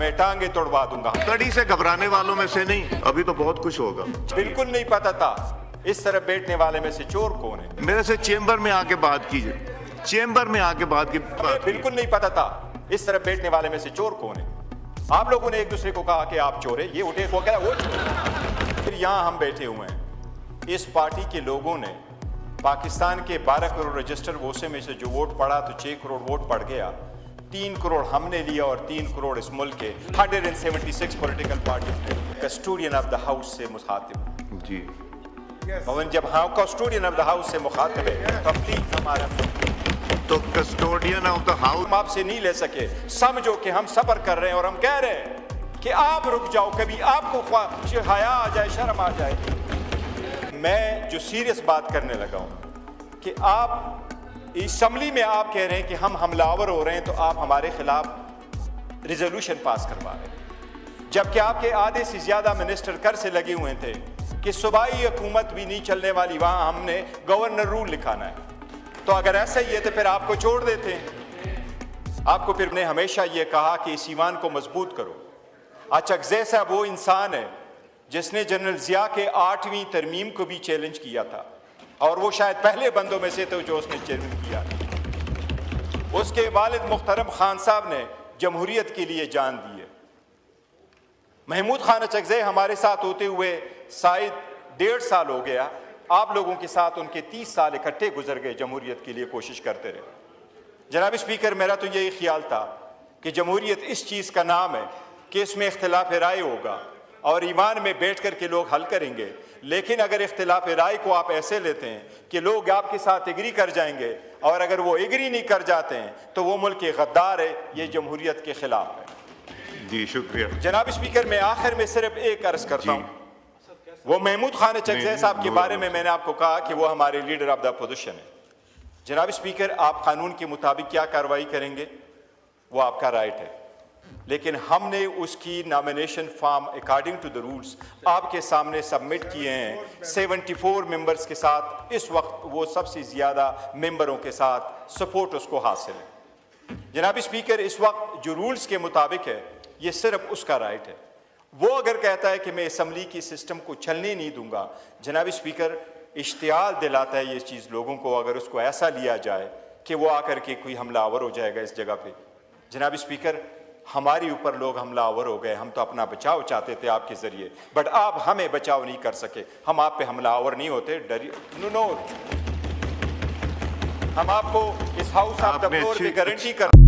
मैं टांगे तोड़वा दूंगा। कड़ी से घबराने वालों में से नहीं, अभी तो बहुत कुछ होगा। बिल्कुल नहीं पता था इस तरफ बैठने वाले में से चोर कौन है। मेरे से चेंबर में आके बात कीजिए, चेंबर में आके बात की। बिल्कुल नहीं पता था इस तरफ बैठने वाले में से चोर कौन है। आप लोगों ने एक दूसरे को कहा कि आप चोर है, ये उठे वो कह वो चोर। फिर यहाँ हम बैठे हुए हैं, इस पार्टी के लोगों ने पाकिस्तान के 12 करोड़ रजिस्टर वोसे में से जो वोट पड़ा तो 6 करोड़ वोट पड़ गया। 3 करोड़ हमने लिया और 3 करोड़ इस मुल्क के 176 political party custodian of the house से मुखातिब। जी पवन, जब हाँ कस्टोडियन ऑफ द हाउस से मुखातिब है तो प्लीज हमारा तो कस्टोडियन ऑफ द हाउस हम आपसे नहीं ले सके। समझो कि हम सफर कर रहे हैं और हम कह रहे हैं कि आप रुक जाओ, कभी आपको हया आ जाए, शर्म आ जाए। मैं जो सीरियस बात करने लगा हूं कि आप असम्बली में आप कह रहे हैं कि हम हमलावर हो रहे हैं, तो आप हमारे खिलाफ रिजोल्यूशन पास करवा रहे हैं, जबकि आपके आधे से ज्यादा मिनिस्टर कर से लगे हुए थे कि सूबाई हुकूमत भी नहीं चलने वाली, वहां हमने गवर्नर रूल लिखाना है। तो अगर ऐसा ही है तो फिर आपको छोड़ देते हैं। आपको फिर ने हमेशा यह कहा कि इस ईमान को मजबूत करो। चकज़ई साहब वो इंसान है जिसने जनरल जिया के 8वीं तरमीम को भी चैलेंज किया था, और वो शायद पहले बंदों में से तो जो उसने चैलेंज किया। उसके वालिद मुख्तरम खान साहब ने जमहूरियत के लिए जान दी है। महमूद खान चकज़ई हमारे साथ होते हुए शायद 1.5 साल हो गया, आप लोगों के साथ उनके 30 साल इकट्ठे गुजर गए, जमहूरियत के लिए कोशिश करते रहे। जनाब स्पीकर, मेरा तो यही ख्याल था कि जमहूरियत इस चीज़ का नाम है कि इसमें इख्तिलाफ राय होगा और ईमान में बैठ कर के लोग हल करेंगे। लेकिन अगर इख्तिलाफ राय को आप ऐसे लेते हैं कि लोग आपके साथ एग्री कर जाएंगे और अगर वो एग्री नहीं कर जाते हैं तो वो मुल्क के गद्दार है, ये जमहूरियत के खिलाफ है। जी शुक्रिया जनाब स्पीकर, मैं आखिर में सिर्फ एक अर्ज करता हूँ। वो महमूद खान चकज़ई साहब के बारे में मैंने आपको कहा कि वो हमारे लीडर ऑफ द अपोजिशन है। जनाब स्पीकर, आप कानून के मुताबिक क्या कार्रवाई करेंगे वो आपका राइट है, लेकिन हमने उसकी nomination form according to the rules आपके सामने सबमिट किए हैं 74 मेंबर्स के साथ। इस वक्त वो सबसे ज़्यादा मेंबरों के साथ सपोर्ट उसको हासिल है। जनाब स्पीकर, इस वक्त जो रूल्स के मुताबिक है ये सिर्फ उसका राइट है। वो अगर कहता है कि मैं असम्बली की सिस्टम को चलने नहीं दूंगा, जनाब स्पीकर इश्तियाल दिलाता है ये चीज़ लोगों को, अगर उसको ऐसा लिया जाए कि वो आकर के कोई हमलावर हो जाएगा इस जगह पे। जनाब स्पीकर, हमारे ऊपर लोग हमलावर हो गए, हम तो अपना बचाव चाहते थे आपके ज़रिए, बट आप हमें बचाव नहीं कर सके। हम आप पे हमलावर नहीं होते, डरिए नो। हम आपको इस हाउस ऑफ द फ्लोर पे गारंटी कर